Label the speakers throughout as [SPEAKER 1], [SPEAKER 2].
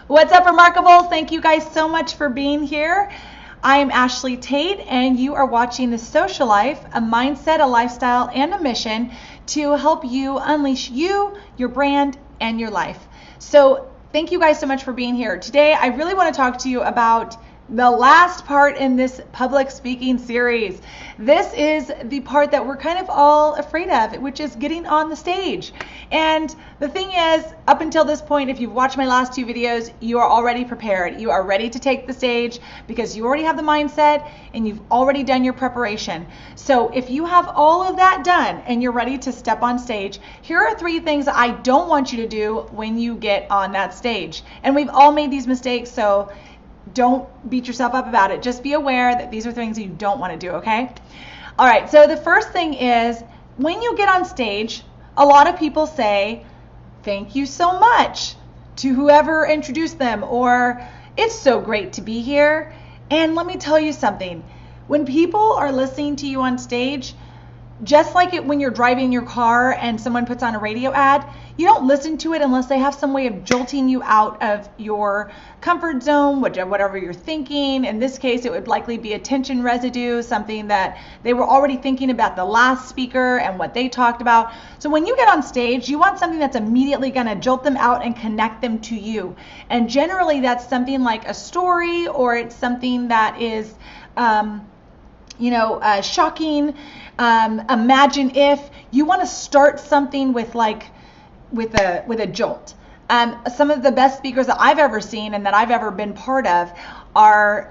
[SPEAKER 1] What's up, Remarkables? Thank you guys so much for being here. I am Ashley Tate, and you are watching The Social Life, a mindset, a lifestyle, and a mission to help you unleash you, your brand, and your life. So thank you guys so much for being here. Today, I really want to talk to you about the last part in this public speaking series. This is the part that we're kind of all afraid of, which is getting on the stage. And the thing is, up until this point, if you've watched my last two videos, you are already prepared. You are ready to take the stage because you already have the mindset and you've already done your preparation. So if you have all of that done and you're ready to step on stage, here are 3 things that I don't want you to do when you get on that stage. And we've all made these mistakes, so don't beat yourself up about it. Just be aware that these are things that you don't want to do, okay? All right, so the first thing is, when you get on stage, a lot of people say, thank you so much to whoever introduced them, or it's so great to be here. And let me tell you something. When people are listening to you on stage, just like when you're driving your car and someone puts on a radio ad, you don't listen to it unless they have some way of jolting you out of your comfort zone, whatever you're thinking. In this case, it would likely be attention residue, something that they were already thinking about the last speaker and what they talked about. So when you get on stage, you want something that's immediately going to jolt them out and connect them to you. And generally, that's something like a story, or it's something that is shocking. Imagine if you want to start something with a jolt. Some of the best speakers that I've ever seen and that I've ever been part of are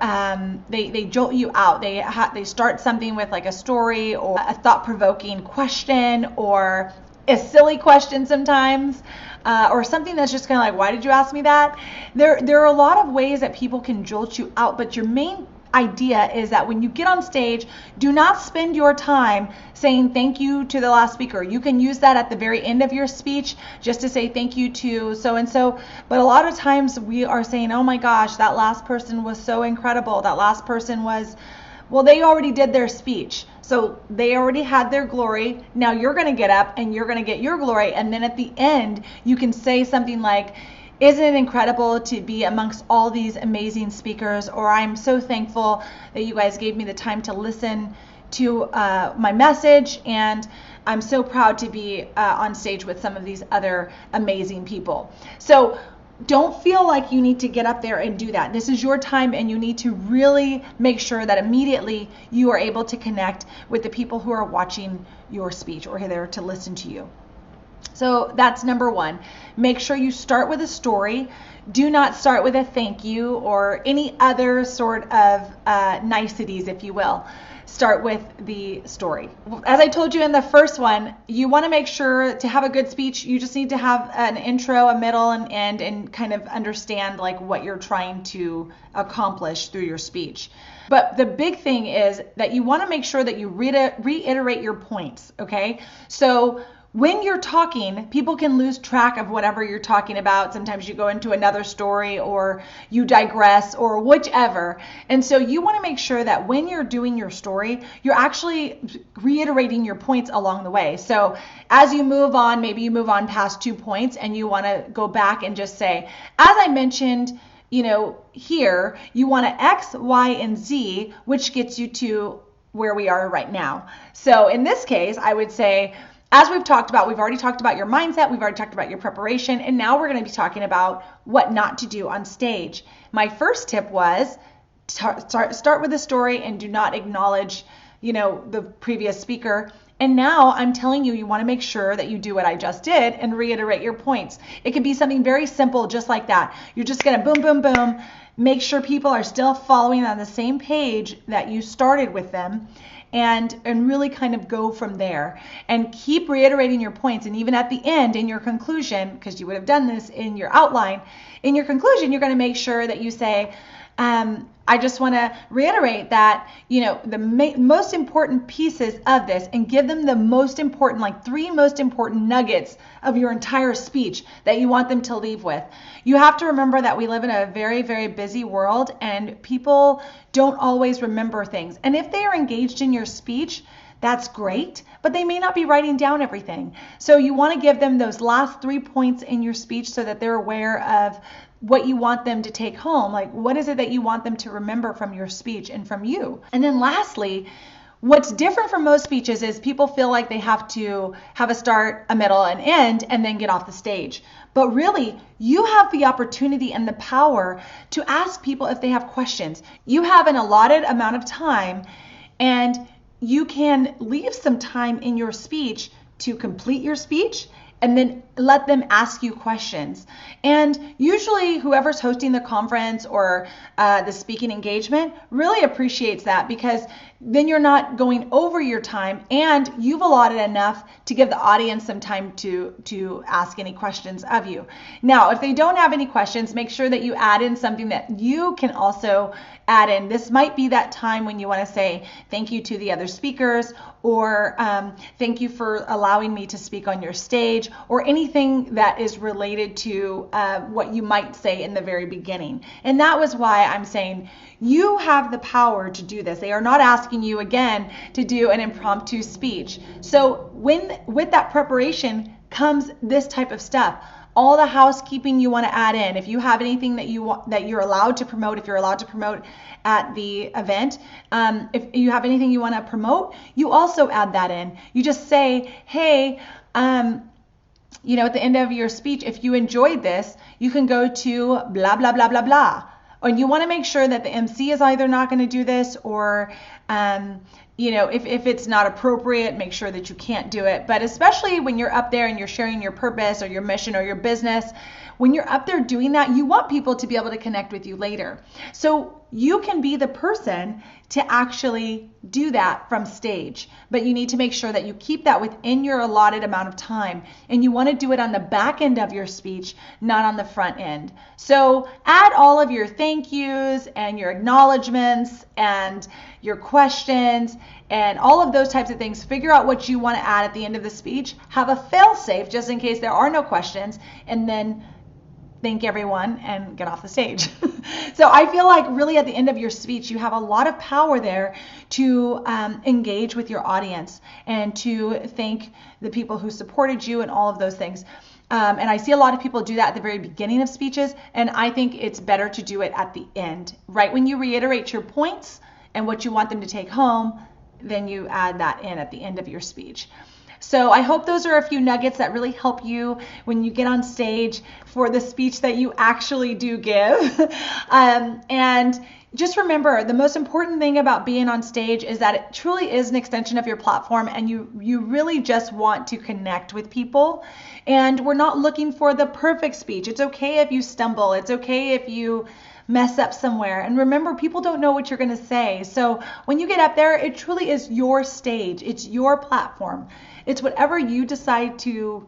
[SPEAKER 1] they jolt you out. They start something with like a story or a thought-provoking question or a silly question sometimes, or something that's just kind of like, why did you ask me that? There are a lot of ways that people can jolt you out, but your main idea is that when you get on stage, do not spend your time saying thank you to the last speaker. You can use that at the very end of your speech just to say thank you to so and so, but a lot of times we are saying, oh my gosh, that last person was so incredible. That last person was, well, they already did their speech. So they already had their glory. Now you're going to get up and you're going to get your glory, and then at the end you can say something like, isn't it incredible to be amongst all these amazing speakers? Or I'm so thankful that you guys gave me the time to listen to my message, and I'm so proud to be on stage with some of these other amazing people. So don't feel like you need to get up there and do that. This is your time, and you need to really make sure that immediately you are able to connect with the people who are watching your speech or are there to listen to you. So that's number 1. Make sure you start with a story. Do not start with a thank you or any other sort of niceties, if you will. Start with the story. As I told you in the first one, you want to make sure to have a good speech, you just need to have an intro, a middle, and end, and kind of understand like what you're trying to accomplish through your speech. But the big thing is that you want to make sure that you reiterate your points, okay? So when you're talking, people can lose track of whatever you're talking about. Sometimes you go into another story or you digress or whichever. And so you want to make sure that when you're doing your story, you're actually reiterating your points along the way. So as you move on, maybe you move on past 2 points and you want to go back and just say, as I mentioned, here, you want to X, Y, and Z, which gets you to where we are right now. So in this case, I would say, as we've already talked about your mindset, we've already talked about your preparation, and now we're going to be talking about what not to do on stage. My first tip was start with a story and do not acknowledge, the previous speaker. And now I'm telling you, you want to make sure that you do what I just did and reiterate your points. It could be something very simple, just like that. You're just going to boom, boom, boom, make sure people are still following on the same page that you started with them. And really kind of go from there and keep reiterating your points. And even at the end, in your conclusion, because you would have done this in your outline, in your conclusion, you're going to make sure that you say, I just want to reiterate that, the most important pieces of this, and give them the most important, like 3 most important nuggets of your entire speech that you want them to leave with. You have to remember that we live in a very, very busy world, and people don't always remember things. And if they are engaged in your speech, that's great, but they may not be writing down everything. So you want to give them those last 3 points in your speech so that they're aware of what you want them to take home. Like, what is it that you want them to remember from your speech and from you? And then lastly, what's different from most speeches is people feel like they have to have a start, a middle, and end, and then get off the stage. But really, you have the opportunity and the power to ask people if they have questions. You have an allotted amount of time, and you can leave some time in your speech to complete your speech and then let them ask you questions. And usually whoever's hosting the conference or the speaking engagement really appreciates that, because then you're not going over your time and you've allotted enough to give the audience some time to ask any questions of you. Now, if they don't have any questions, make sure that you add in something that you can also add in. This might be that time when you want to say thank you to the other speakers, or thank you for allowing me to speak on your stage, or anything that is related to what you might say in the very beginning. And that was why I'm saying you have the power to do this. They are not asking you again to do an impromptu speech. So with that preparation comes this type of stuff. All the housekeeping you want to add in. If you have anything that you're allowed to promote, if you're allowed to promote at the event, if you have anything you want to promote, you also add that in. You just say, hey, at the end of your speech, if you enjoyed this, you can go to blah, blah, blah, blah, blah. And you want to make sure that the MC is either not going to do this, or if it's not appropriate, make sure that you can't do it. But especially when you're up there and you're sharing your purpose or your mission or your business, when you're up there doing that, you want people to be able to connect with you later. So you can be the person to actually do that from stage, but you need to make sure that you keep that within your allotted amount of time, and you want to do it on the back end of your speech, not on the front end. So add all of your thank yous and your acknowledgments and your questions and all of those types of things. Figure out what you want to add at the end of the speech. Have a fail-safe just in case there are no questions, and then thank everyone and get off the stage. So I feel like really at the end of your speech, you have a lot of power there to engage with your audience and to thank the people who supported you and all of those things. And I see a lot of people do that at the very beginning of speeches, and I think it's better to do it at the end. Right when you reiterate your points and what you want them to take home, then you add that in at the end of your speech. So I hope those are a few nuggets that really help you when you get on stage for the speech that you actually do give. And just remember, the most important thing about being on stage is that it truly is an extension of your platform, and you really just want to connect with people. And we're not looking for the perfect speech. It's okay if you stumble. It's okay if you mess up somewhere. And remember, people don't know what you're going to say. So when you get up there, it truly is your stage. It's your platform. It's whatever you decide to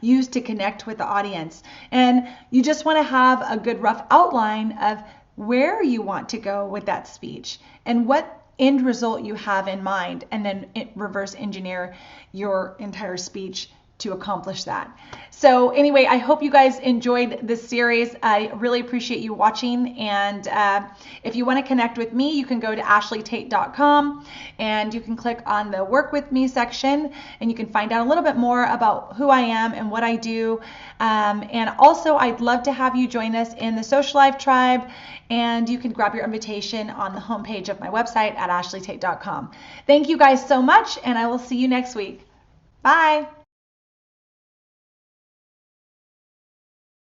[SPEAKER 1] use to connect with the audience. And you just want to have a good rough outline of where you want to go with that speech and what end result you have in mind, and then reverse engineer your entire speech to accomplish that. So anyway, I hope you guys enjoyed this series. I really appreciate you watching, and if you want to connect with me, you can go to ashleytate.com and you can click on the work with me section, and you can find out a little bit more about who I am and what I do. And also, I'd love to have you join us in the SOCIALIFE tribe, and you can grab your invitation on the homepage of my website at ashleytate.com. Thank you guys so much, and I will see you next week. Bye.